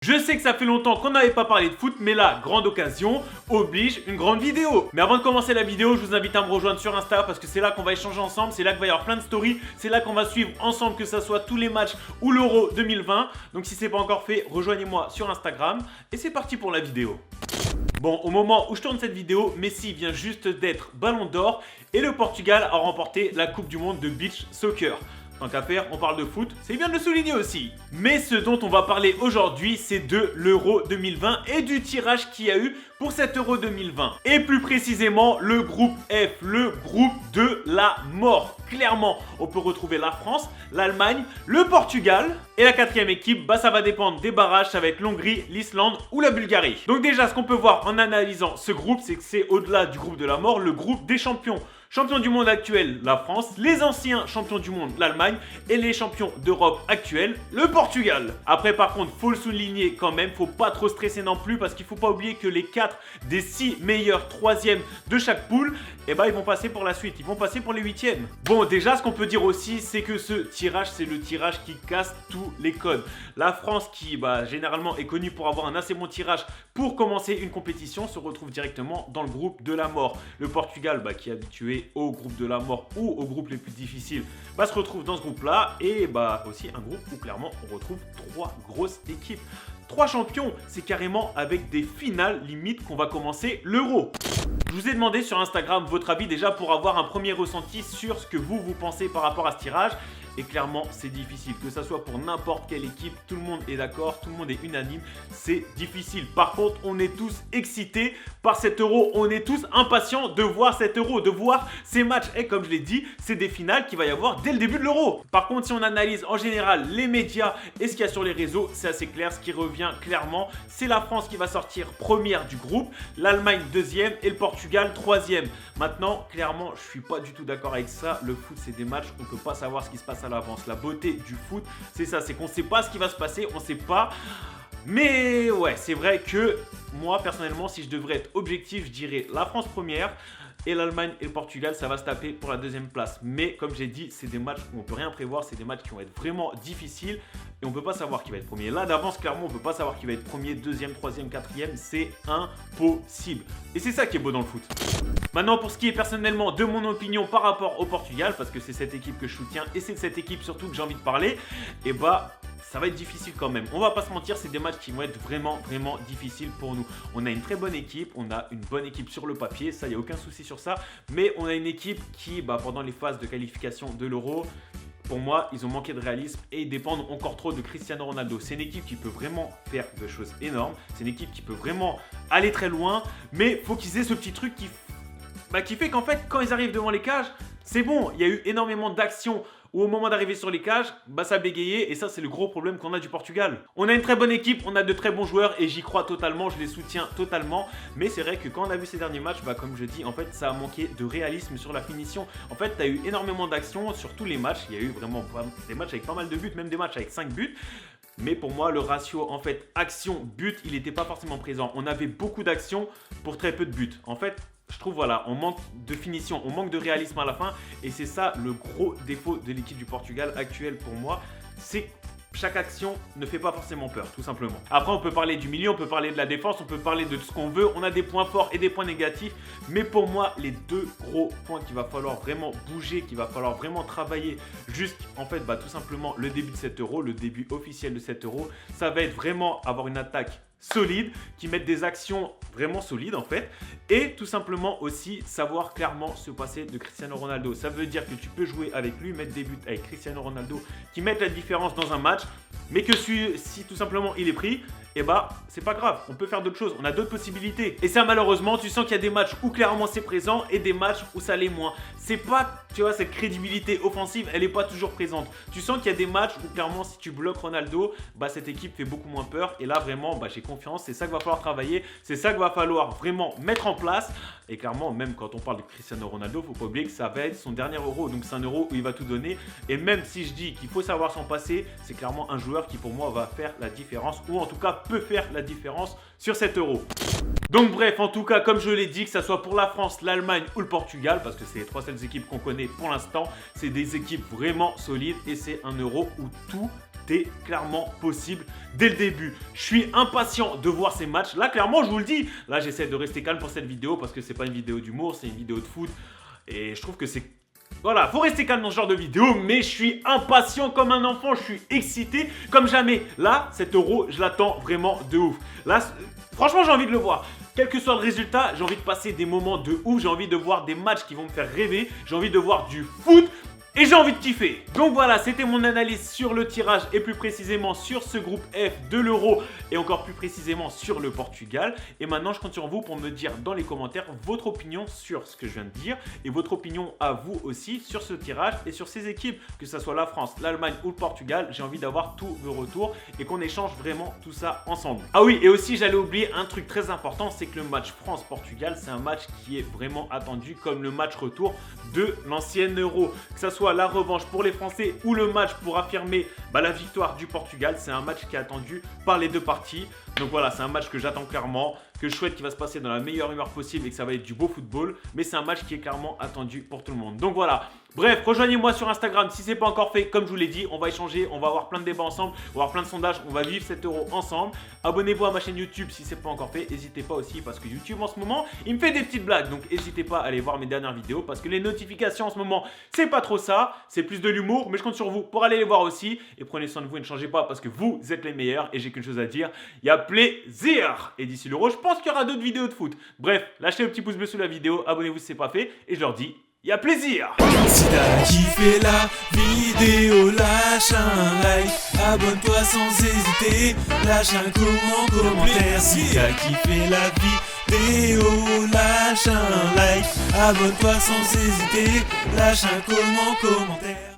Je sais que ça fait longtemps qu'on n'avait pas parlé de foot, mais là, grande occasion, oblige une grande vidéo. Mais avant de commencer la vidéo, je vous invite à me rejoindre sur Insta parce que c'est là qu'on va échanger ensemble, c'est là qu'il va y avoir plein de stories, c'est là qu'on va suivre ensemble que ça soit tous les matchs ou l'Euro 2020. Donc si c'est pas encore fait, rejoignez-moi sur Instagram et c'est parti pour la vidéo. Bon, au moment où je tourne cette vidéo, Messi vient juste d'être Ballon d'Or et le Portugal a remporté la Coupe du Monde de Beach Soccer. Tant qu'à faire, on parle de foot, c'est bien de le souligner aussi. Mais ce dont on va parler aujourd'hui, c'est de l'Euro 2020 et du tirage qu'il y a eu pour cet Euro 2020. Et plus précisément, le groupe F, le groupe de la mort. Clairement, on peut retrouver la France, l'Allemagne, le Portugal. Et la quatrième équipe, bah ça va dépendre des barrages, ça va être l'Hongrie, l'Islande ou la Bulgarie. Donc déjà, ce qu'on peut voir en analysant ce groupe, c'est que c'est au-delà du groupe de la mort, le groupe des champions. Champion du monde actuel, la France, les anciens champions du monde, l'Allemagne, et les champions d'Europe actuels, le Portugal. Après par contre, faut le souligner quand même, faut pas trop stresser non plus parce qu'il faut pas oublier que les 4 des 6 meilleurs troisièmes de chaque poule, eh ben ils vont passer pour la suite, ils vont passer pour les 8e. Bon, déjà ce qu'on peut dire aussi, c'est que ce tirage, c'est le tirage qui casse tous les codes. La France qui généralement est connue pour avoir un assez bon tirage pour commencer une compétition, se retrouve directement dans le groupe de la mort. Le Portugal qui est habitué au groupe de la mort ou au groupe les plus difficiles, se retrouve dans ce groupe là et aussi un groupe où clairement on retrouve 3 grosses équipes. 3 champions, c'est carrément avec des finales limite qu'on va commencer l'Euro. Je vous ai demandé sur Instagram votre avis déjà pour avoir un premier ressenti sur ce que vous pensez par rapport à ce tirage. Et clairement, c'est difficile. Que ça soit pour n'importe quelle équipe, tout le monde est d'accord, tout le monde est unanime. C'est difficile. Par contre, on est tous excités par cet Euro. On est tous impatients de voir cet Euro, de voir ces matchs. Et comme je l'ai dit, c'est des finales qu'il va y avoir dès le début de l'Euro. Par contre, si on analyse en général les médias et ce qu'il y a sur les réseaux, c'est assez clair. Ce qui revient clairement, c'est la France qui va sortir première du groupe, l'Allemagne deuxième et le Portugal troisième. Maintenant, clairement, je suis pas du tout d'accord avec ça. Le foot, c'est des matchs, on ne peut pas savoir ce qui se passe à l'avance. La beauté du foot, c'est ça, c'est qu'on ne sait pas ce qui va se passer, on ne sait pas. Mais ouais, c'est vrai que moi, personnellement, si je devrais être objectif, je dirais la France première. Et l'Allemagne et le Portugal, ça va se taper pour la deuxième place. Mais comme j'ai dit, c'est des matchs où on ne peut rien prévoir. C'est des matchs qui vont être vraiment difficiles. Et on ne peut pas savoir qui va être premier. Là, d'avance, clairement, on ne peut pas savoir qui va être premier, deuxième, troisième, quatrième. C'est impossible. Et c'est ça qui est beau dans le foot. Maintenant, pour ce qui est personnellement de mon opinion par rapport au Portugal, parce que c'est cette équipe que je soutiens et c'est de cette équipe surtout que j'ai envie de parler, et ça va être difficile quand même. On va pas se mentir, c'est des matchs qui vont être vraiment difficiles pour nous. On a une très bonne équipe, on a une bonne équipe sur le papier, ça, il n'y a aucun souci sur ça. Mais on a une équipe qui, pendant les phases de qualification de l'Euro, pour moi, ils ont manqué de réalisme et ils dépendent encore trop de Cristiano Ronaldo. C'est une équipe qui peut vraiment faire des choses énormes. C'est une équipe qui peut vraiment aller très loin. Mais il faut qu'ils aient ce petit truc qui fait qu'en fait, quand ils arrivent devant les cages, c'est bon. Il y a eu énormément d'actions où au moment d'arriver sur les cages, ça a bégayé. Et ça, c'est le gros problème qu'on a du Portugal. On a une très bonne équipe, on a de très bons joueurs et j'y crois totalement, je les soutiens totalement. Mais c'est vrai que quand on a vu ces derniers matchs, comme je dis, en fait, ça a manqué de réalisme sur la finition. En fait, tu as eu énormément d'actions sur tous les matchs. Il y a eu vraiment des matchs avec pas mal de buts, même des matchs avec 5 buts. Mais pour moi, le ratio, en fait, action-but, il n'était pas forcément présent. On avait beaucoup d'actions pour très peu de buts. En fait, je trouve, on manque de finition, on manque de réalisme à la fin. Et c'est ça le gros défaut de l'équipe du Portugal actuelle pour moi. C'est que chaque action ne fait pas forcément peur, tout simplement. Après, on peut parler du milieu, on peut parler de la défense, on peut parler de tout ce qu'on veut. On a des points forts et des points négatifs. Mais pour moi, les deux gros points qu'il va falloir vraiment bouger, qu'il va falloir vraiment travailler en fait, tout simplement le début de cet Euro, le début officiel de cet Euro, ça va être vraiment avoir une attaque solide, qui mettent des actions vraiment solides en fait, et tout simplement aussi savoir clairement se passer de Cristiano Ronaldo. Ça veut dire que tu peux jouer avec lui, mettre des buts avec Cristiano Ronaldo qui mettent la différence dans un match, mais que si tout simplement il est pris, c'est pas grave, on peut faire d'autres choses, on a d'autres possibilités. Et ça, malheureusement, tu sens qu'il y a des matchs où clairement c'est présent et des matchs où ça l'est moins. C'est pas, tu vois, cette crédibilité offensive, elle est pas toujours présente. Tu sens qu'il y a des matchs où clairement si tu bloques Ronaldo, cette équipe fait beaucoup moins peur. Et là vraiment, j'ai confiance, c'est ça qu'il va falloir travailler, c'est ça qu'il va falloir vraiment mettre en place. Et clairement, même quand on parle de Cristiano Ronaldo, faut pas oublier que ça va être son dernier Euro. Donc c'est un Euro où il va tout donner. Et même si je dis qu'il faut savoir s'en passer, c'est clairement un joueur qui pour moi va faire la différence, ou en tout cas peut faire la différence sur cet Euro. Donc bref, en tout cas, comme je l'ai dit, que ça soit pour la France, l'Allemagne ou le Portugal, parce que c'est les 3 seules équipes qu'on connaît pour l'instant, c'est des équipes vraiment solides et c'est un Euro où tout c'était clairement possible dès le début. Je suis impatient de voir ces matchs. Là, clairement, je vous le dis. Là, j'essaie de rester calme pour cette vidéo parce que c'est pas une vidéo d'humour, c'est une vidéo de foot. Et je trouve que c'est... Voilà, faut rester calme dans ce genre de vidéo, mais je suis impatient comme un enfant, je suis excité comme jamais. Là, cet euro, je l'attends vraiment de ouf. Là, franchement, j'ai envie de le voir. Quel que soit le résultat, j'ai envie de passer des moments de ouf, j'ai envie de voir des matchs qui vont me faire rêver, j'ai envie de voir du foot. Et j'ai envie de kiffer. Donc voilà, c'était mon analyse sur le tirage et plus précisément sur ce groupe F de l'Euro et encore plus précisément sur le Portugal. Et maintenant, je compte sur vous pour me dire dans les commentaires votre opinion sur ce que je viens de dire et votre opinion à vous aussi sur ce tirage et sur ces équipes, que ce soit la France, l'Allemagne ou le Portugal. J'ai envie d'avoir tous vos retours et qu'on échange vraiment tout ça ensemble. Ah oui, et aussi j'allais oublier un truc très important, c'est que le match France-Portugal, c'est un match qui est vraiment attendu comme le match retour de l'ancienne Euro. Que ça soit la revanche pour les Français ou le match pour affirmer la victoire du Portugal, c'est un match qui est attendu par les deux parties. Donc voilà, c'est un match que j'attends clairement, que je souhaite qu'il va se passer dans la meilleure humeur possible et que ça va être du beau football. Mais c'est un match qui est clairement attendu pour tout le monde. Donc voilà. Bref, rejoignez-moi sur Instagram si ce n'est pas encore fait. Comme je vous l'ai dit, on va échanger, on va avoir plein de débats ensemble, on va avoir plein de sondages, on va vivre cet euro ensemble. Abonnez-vous à ma chaîne YouTube si ce n'est pas encore fait. N'hésitez pas aussi parce que YouTube en ce moment, il me fait des petites blagues. Donc n'hésitez pas à aller voir mes dernières vidéos parce que les notifications en ce moment, c'est pas trop ça. C'est plus de l'humour, mais je compte sur vous pour aller les voir aussi. Et prenez soin de vous et ne changez pas parce que vous êtes les meilleurs. Et j'ai qu'une chose à dire, il y a plaisir. Et d'ici l'euro, je pense qu'il y aura d'autres vidéos de foot. Bref, lâchez le petit pouce bleu sous la vidéo, abonnez-vous si ce n'est pas fait. Et je leur dis... il y a plaisir. Si t'as kiffé la vidéo, lâche un like. Abonne-toi sans hésiter, lâche un commentaire. Si t'as kiffé la vidéo, lâche un like. Abonne-toi sans hésiter, lâche un commentaire.